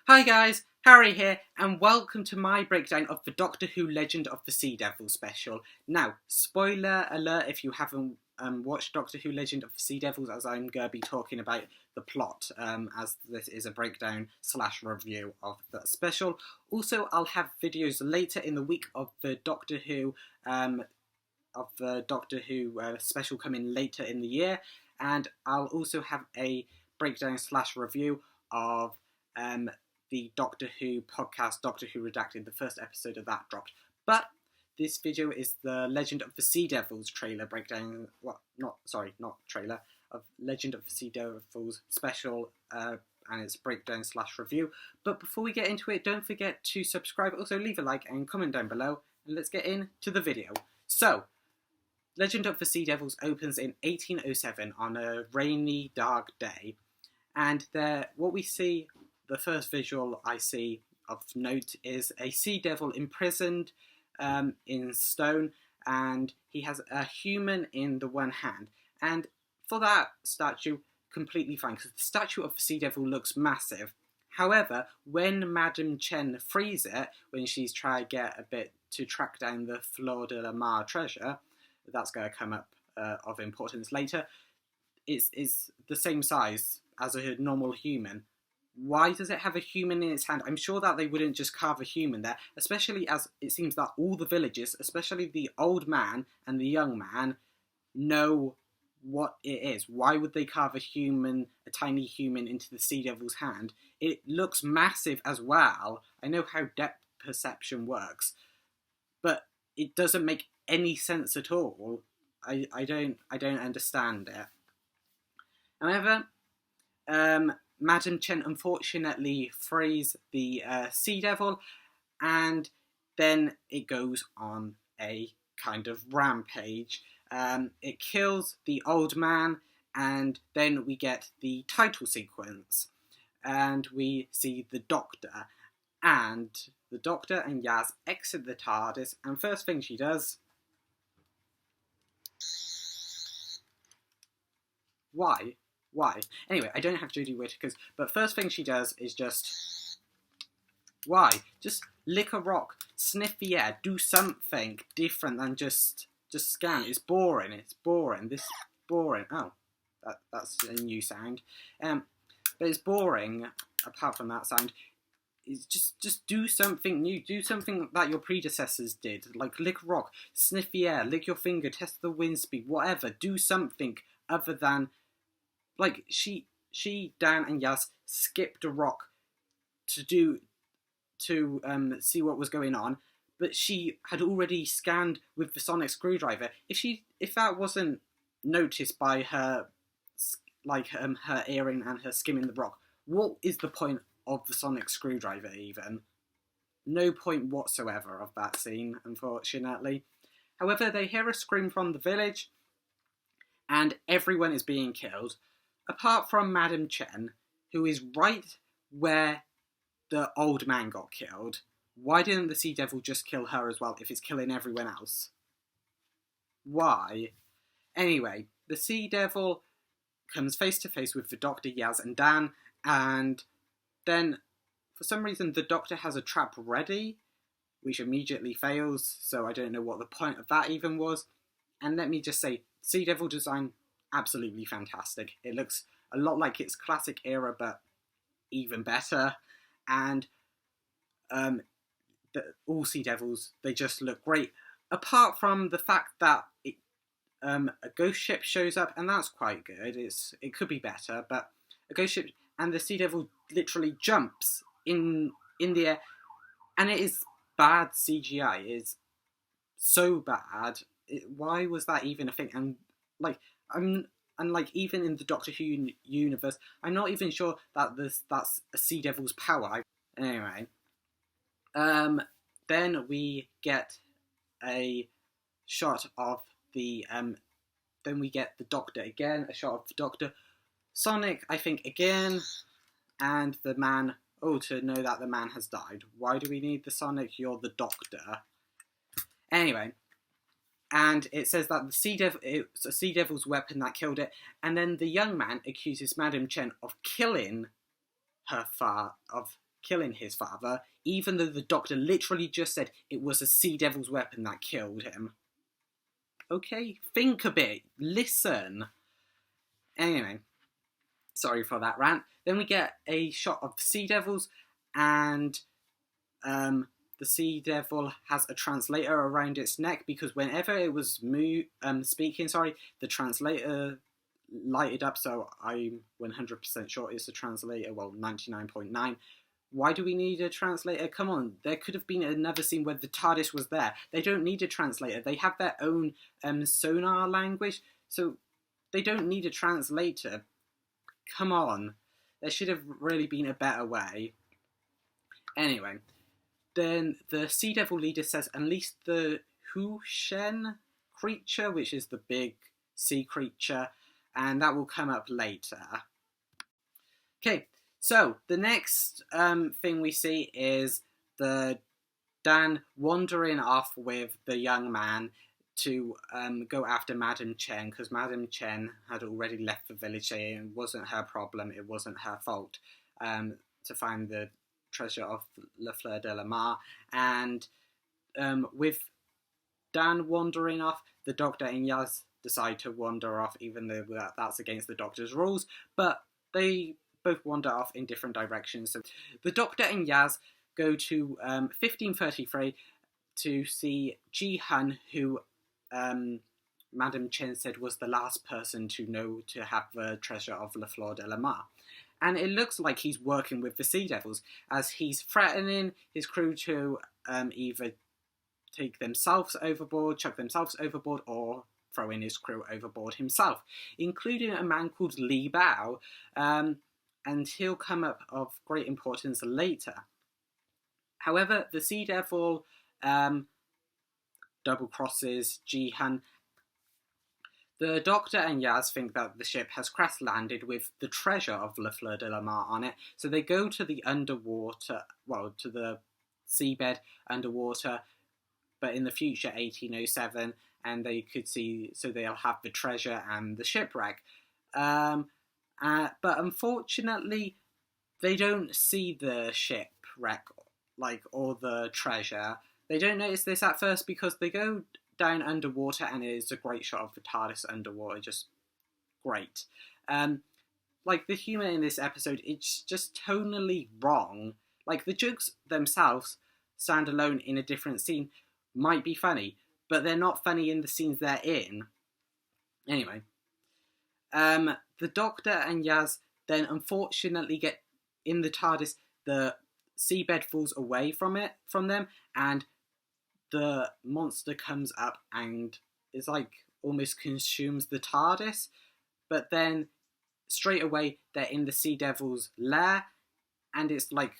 Hi guys, Harry here, and welcome to my breakdown of the Doctor Who Legend of the Sea Devil special. Now, spoiler alert if you haven't watched Doctor Who Legend of the Sea Devils, as I'm going to be talking about the plot, as this is a breakdown / review of the special. Also, I'll have videos later in the week of the Doctor Who special coming later in the year, and I'll also have a breakdown / review of the Doctor Who podcast, Doctor Who Redacted. The first episode of that dropped. But this video is the Legend of the Sea Devils trailer breakdown. Not trailer, of Legend of the Sea Devils special, and its breakdown / review. But before we get into it, don't forget to subscribe. Also, leave a like and comment down below. And let's get into the video. So, Legend of the Sea Devils opens in 1807 on a rainy, dark day. And what we see, the first visual I see of note, is a sea devil imprisoned in stone, and he has a human in the one hand. And for that statue, completely fine, because the statue of the sea devil looks massive. However, when Madame Chen frees it, when she's trying to get a bit to track down the Fleur de la Mar treasure, that's going to come up of importance later, is the same size as a normal human. Why does it have a human in its hand? I'm sure that they wouldn't just carve a human there, especially as it seems that all the villagers, especially the old man and the young man, know what it is. Why would they carve a tiny human into the Sea Devil's hand? It looks massive as well. I know how depth perception works, but it doesn't make any sense at all. I don't understand it. However, Madame Chen unfortunately frees the Sea Devil, and then it goes on a kind of rampage. It kills the old man, and then we get the title sequence, and we see the Doctor. And the Doctor and Yaz exit the TARDIS, and first thing she does... Why? Anyway, I don't have Jodie Whittaker's, but first thing she does is just... Why? Just lick a rock, sniff the air, do something different than just scan. It's boring. This boring. Oh, that's a new sound. But it's boring, apart from that sound. It's just do something new. Do something that your predecessors did. Like lick a rock, sniff the air, lick your finger, test the wind speed, whatever. Do something other than... Like, she, Dan, and Yaz skipped a rock to see what was going on, but she had already scanned with the sonic screwdriver. If that wasn't noticed by her, her earring and her skimming the rock, what is the point of the sonic screwdriver even? No point whatsoever of that scene, unfortunately. However, they hear a scream from the village, and everyone is being killed, apart from Madame Chen, who is right where the old man got killed. Why didn't the Sea Devil just kill her as well if it's killing everyone else? Why? Anyway, the Sea Devil comes face to face with the Doctor, Yaz, and Dan, and then, for some reason, the Doctor has a trap ready, which immediately fails, so I don't know what the point of that even was. And let me just say, Sea Devil design, absolutely fantastic. It looks a lot like its classic era, but even better. And all Sea Devils, they just look great. Apart from the fact that a ghost ship shows up, and that's quite good. It could be better, but a ghost ship, and the Sea Devil literally jumps in the air, and it is bad CGI. It is so bad. Why was that even a thing? And even in the Doctor Who universe, I'm not even sure that that's a Sea Devil's power. Anyway, then we get a shot of the then we get the Doctor again, a shot of the Doctor, Sonic, I think, again, and the man. Oh, to know that the man has died. Why do we need the Sonic? You're the Doctor. Anyway. And it says that it's a Sea Devil's weapon that killed it. And then the young man accuses Madame Chen of killing killing his father, even though the Doctor literally just said it was a Sea Devil's weapon that killed him. Okay, think a bit, listen. Anyway, sorry for that rant. Then we get a shot of the Sea Devils, and the Sea Devil has a translator around its neck, because whenever it was speaking, the translator lighted up, so I'm 100% sure it's a translator, well, 99.9. Why do we need a translator? Come on, there could have been another scene where the TARDIS was there. They don't need a translator. They have their own sonar language, so they don't need a translator. Come on. There should have really been a better way. Anyway, then the Sea Devil leader says, unleash the Hu Shen creature, which is the big sea creature, and that will come up later. Okay, so the next thing we see is the Dan wandering off with the young man to go after Madame Chen, because Madame Chen had already left the village, saying it wasn't her problem, it wasn't her fault, to find the treasure of La Fleur de la Mar. And with Dan wandering off, the Doctor and Yaz decide to wander off, even though that's against the Doctor's rules, but they both wander off in different directions. So the Doctor and Yaz go to 1533 to see Ji Hun, who Madame Chen said was the last person to know to have the treasure of La Fleur de la Mar. And it looks like he's working with the Sea Devils, as he's threatening his crew to either take themselves overboard, chuck themselves overboard, or throw in his crew overboard himself, including a man called Li Bao, and he'll come up of great importance later. However, the Sea Devil double-crosses Ji Hun. The Doctor and Yaz think that the ship has crash-landed with the treasure of La Fleur de la Mar on it, so they go to the to the seabed underwater, but in the future, 1807, and they could see, so they'll have the treasure and the shipwreck. But unfortunately, they don't see the shipwreck, or the treasure. They don't notice this at first because they go down underwater, and it is a great shot of the TARDIS underwater, just great. The humour in this episode, it's just tonally wrong. The jokes themselves, stand alone in a different scene, might be funny, but they're not funny in the scenes they're in. Anyway, the Doctor and Yaz then unfortunately get in the TARDIS. The seabed falls away from them, and the monster comes up and is almost consumes the TARDIS. But then straight away they're in the Sea Devil's lair, and it's why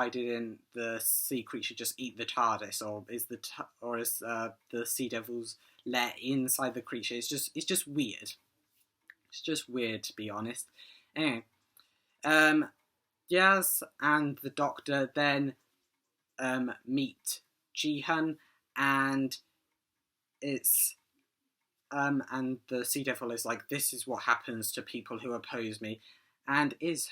didn't the sea creature just eat the TARDIS, or is the Sea Devil's lair inside the creature? It's just weird. It's just weird, to be honest. Anyway, Yaz and the Doctor then meet Ji Hun, and it's and the Sea Devil is like, this is what happens to people who oppose me, and it's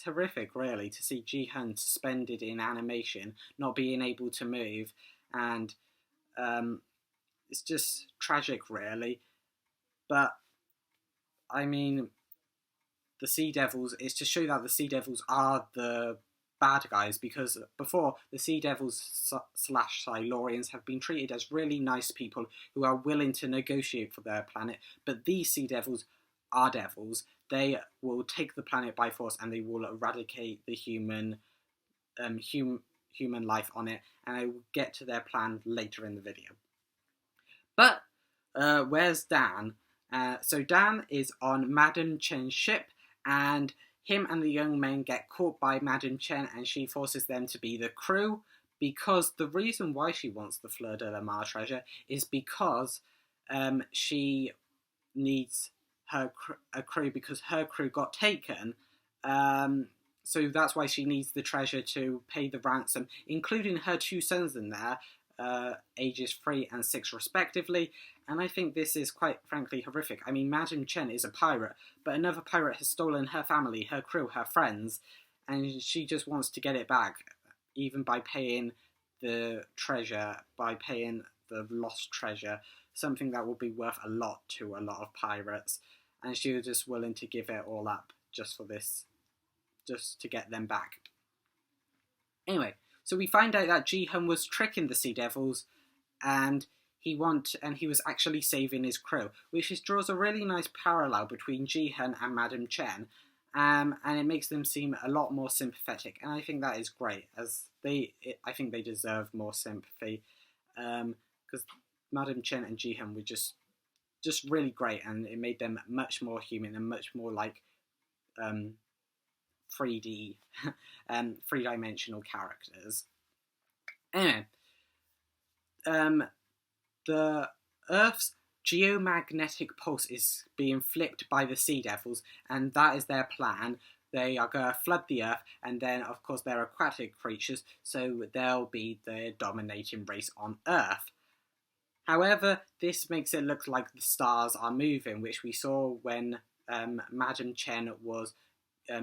horrific, really, to see Ji Hun suspended in animation, not being able to move, and it's just tragic, really. But I mean, the Sea Devils is to show that the Sea Devils are the bad guys, because before, the Sea Devils / Silurians have been treated as really nice people who are willing to negotiate for their planet, but these Sea Devils are devils. They will take the planet by force, and they will eradicate the human life on it, and I will get to their plan later in the video. But where's Dan? So Dan is on Madame Chen's ship, and him and the young men get caught by Madame Chen, and she forces them to be the crew, because the reason why she wants the Fleur de la Mar treasure is because she needs a crew, because her crew got taken. So that's why she needs the treasure to pay the ransom, including her two sons in there, ages 3 and 6 respectively, And I think this is quite frankly horrific. I mean, Madame Chen is a pirate, but another pirate has stolen her family, her crew, her friends, and she just wants to get it back, even by paying the treasure, by paying the lost treasure, something that will be worth a lot to a lot of pirates. And she was just willing to give it all up just for this, just to get them back. Anyway, so we find out that Ji-hun was tricking the Sea Devils, and he was actually saving his crew, which draws a really nice parallel between Ji-hun and Madame Chen, and it makes them seem a lot more sympathetic, and I think that is great, as I think they deserve more sympathy, because Madame Chen and Ji-hun were just really great, and it made them much more human and much more like 3D, three-dimensional characters. Anyway, the Earth's geomagnetic pulse is being flipped by the Sea Devils, and that is their plan. They are going to flood the Earth, and then, of course, they're aquatic creatures, so they'll be the dominating race on Earth. However, this makes it look like the stars are moving, which we saw when Madame Chen was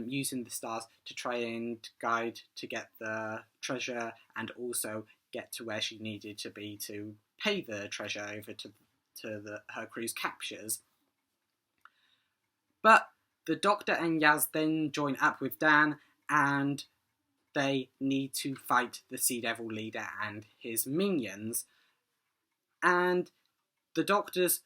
using the stars to try and guide to get the treasure and also get to where she needed to be to pay the treasure over to her crew's captures. But the Doctor and Yaz then join up with Dan, and they need to fight the Sea Devil leader and his minions. And the Doctor's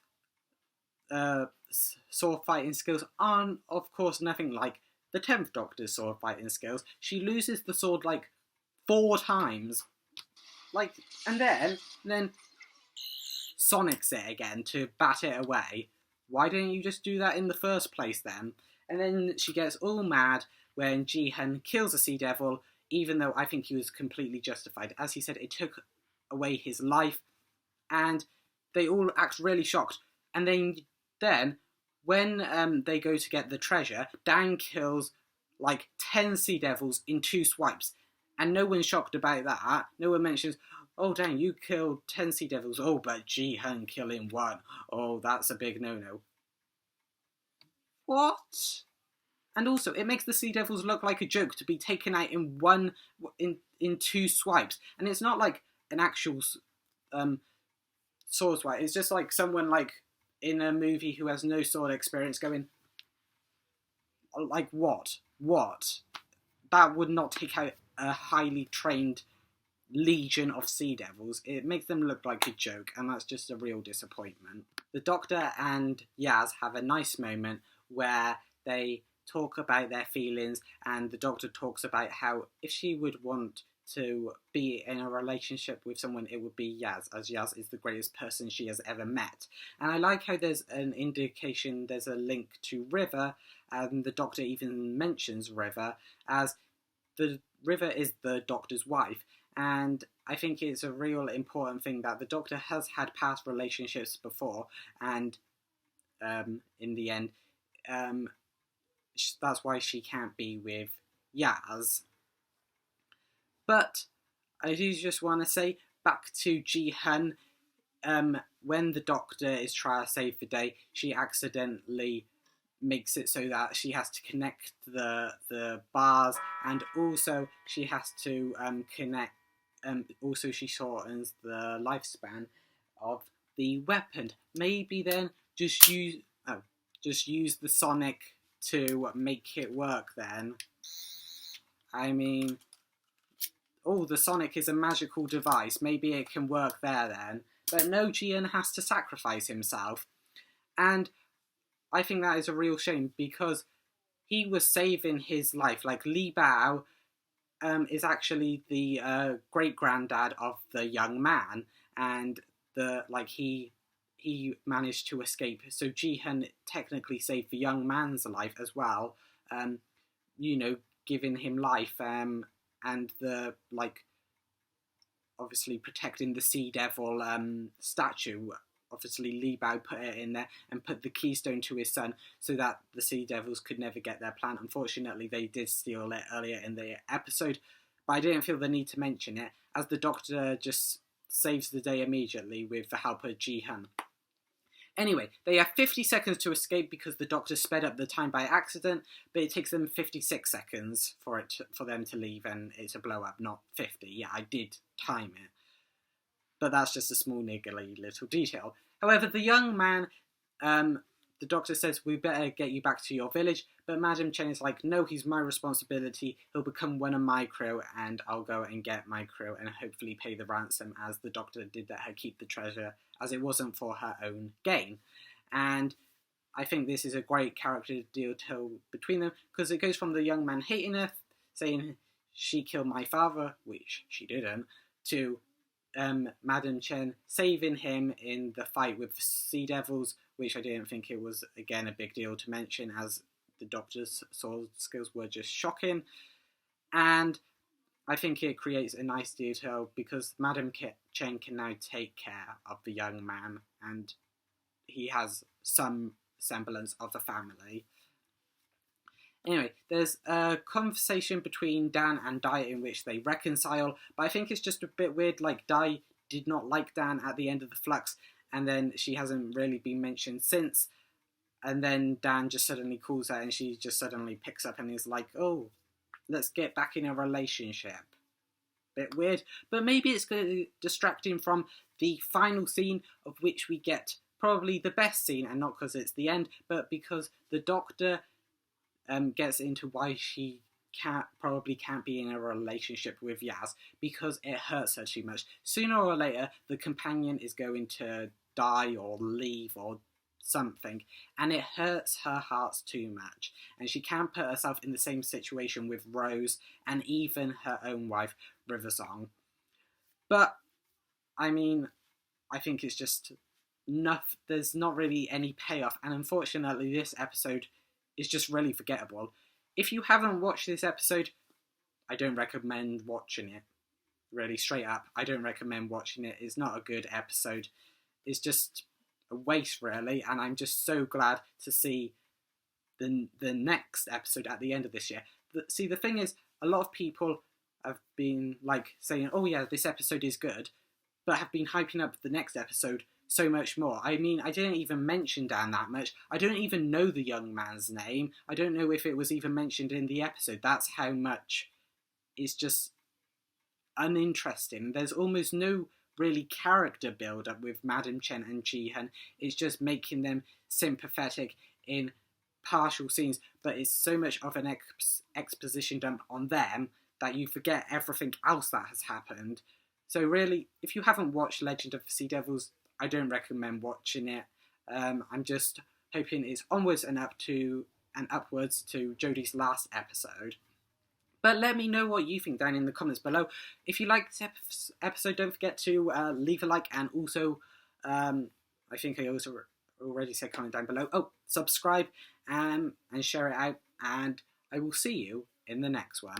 sword fighting skills aren't, of course, nothing like the 10th Doctor's sword fighting skills. She loses the sword like 4 times. And then Sonics it again to bat it away. Why didn't you just do that in the first place then? And then she gets all mad when Ji-hun kills a Sea Devil, even though I think he was completely justified. As he said, it took away his life, and they all act really shocked. And then when they go to get the treasure, Dan kills like 10 Sea Devils in 2 swipes. And no one's shocked about that. No one mentions, oh, dang, you killed 10 Sea Devils. Oh, but Ji-hun killing 1. Oh, that's a big no-no. What? And also, it makes the Sea Devils look like a joke to be taken out in 2 swipes. And it's not like an actual sword swipe. It's just like someone like in a movie who has no sword experience going, like, what? That would not take out a highly trained legion of Sea Devils. It makes them look like a joke, and that's just a real disappointment. The Doctor and Yaz have a nice moment where they talk about their feelings, and the Doctor talks about how if she would want to be in a relationship with someone, it would be Yaz, as Yaz is the greatest person she has ever met. And I like how there's an indication, there's a link to River, and the Doctor even mentions River, as the River is the Doctor's wife. And I think it's a real important thing that the Doctor has had past relationships before, and in the end, that's why she can't be with Yaz. But I do just want to say, back to Ji-hun, when the Doctor is trying to save the day, she accidentally makes it so that she has to connect the bars, and also she has to also she shortens the lifespan of the weapon. Maybe then just use the Sonic to make it work then. I mean, the Sonic is a magical device. Maybe it can work there then. But no, Jian has to sacrifice himself. And I think that is a real shame, because he was saving his life. Like, Li Bao is actually the great-granddad of the young man. And he managed to escape. So Ji-hun technically saved the young man's life as well. Giving him life. And obviously protecting the Sea Devil statue. Obviously, Li Bao put it in there and put the keystone to his son so that the Sea Devils could never get their plan. Unfortunately, they did steal it earlier in the episode, but I didn't feel the need to mention it, as the Doctor just saves the day immediately with the help of Ji-hun. Anyway, they have 50 seconds to escape because the Doctor sped up the time by accident, but it takes them 56 seconds for them to leave and it's a blow up, not 50. Yeah, I did time it. But that's just a small niggly little detail. However, the young man, the Doctor says, we better get you back to your village, but Madam Chen is like, no, he's my responsibility, he'll become one of my crew, and I'll go and get my crew and hopefully pay the ransom, as the Doctor did let her keep the treasure, as it wasn't for her own gain. And I think this is a great character detail between them, because it goes from the young man hating her, saying she killed my father, which she didn't, to Madam Chen saving him in the fight with the Sea Devils, which I didn't think it was, again, a big deal to mention, as the Doctor's sword skills were just shocking. And I think it creates a nice detail because Madam Chen can now take care of the young man, and he has some semblance of a family. Anyway, there's a conversation between Dan and Dai in which they reconcile, but I think it's just a bit weird, like Dai did not like Dan at the end of the Flux, and then she hasn't really been mentioned since, and then Dan just suddenly calls her and she just suddenly picks up and is like, oh, let's get back in a relationship. Bit weird, but maybe it's going to distract him from the final scene, of which we get probably the best scene, and not because it's the end, but because the Doctor gets into why she probably can't be in a relationship with Yaz, because it hurts her too much. Sooner or later, the companion is going to die or leave or something, and it hurts her heart too much, and she can't put herself in the same situation with Rose and even her own wife, River Song. But, I mean, I think it's just enough. There's not really any payoff, and unfortunately this episode is just really forgettable. If you haven't watched this episode, I don't recommend watching it. Really, straight up, I don't recommend watching it. It's not a good episode. It's just a waste, really, and I'm just so glad to see the next episode at the end of this year. See, the thing is, a lot of people have been like saying, oh yeah, this episode is good, but have been hyping up the next episode so much more. I mean, I didn't even mention Dan that much. I don't even know the young man's name. I don't know if it was even mentioned in the episode. That's how much it's just uninteresting. There's almost no really character build-up with Madam Chen and Jihan. It's just making them sympathetic in partial scenes, but it's so much of an exposition dump on them that you forget everything else that has happened. So really, if you haven't watched Legend of the Sea Devils, I don't recommend watching it. I'm just hoping it's onwards and upwards to Jodie's last episode. But let me know what you think down in the comments below. If you liked this episode, don't forget to leave a like, and also, I think I also already said comment down below. Oh, subscribe and share it out, and I will see you in the next one.